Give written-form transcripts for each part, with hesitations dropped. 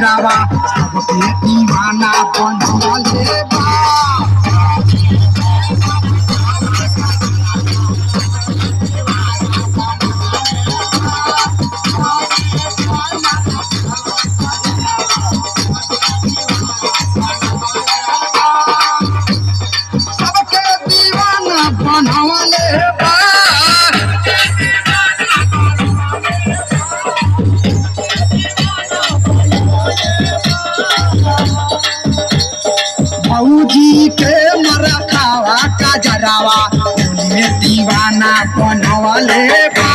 गजरावा सबके दीवाना बनवले बा। सबके दीवाना बनवले बा। भौजी के मरखावा गजरावा में दीवाना बनवले बा।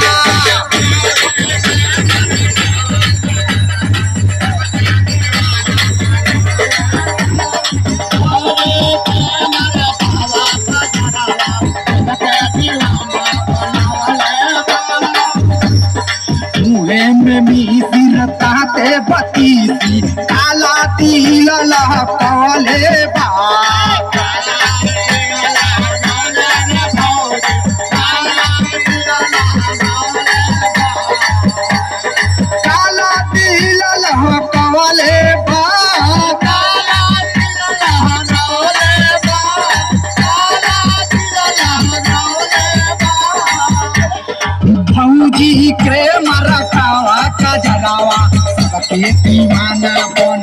मुहे में मिसिर ताते बतीसी काला तिल लहकवले बा। काला तिल लहकवले बा। भौजी के मरखावा गजरावा सबके दीवाना बन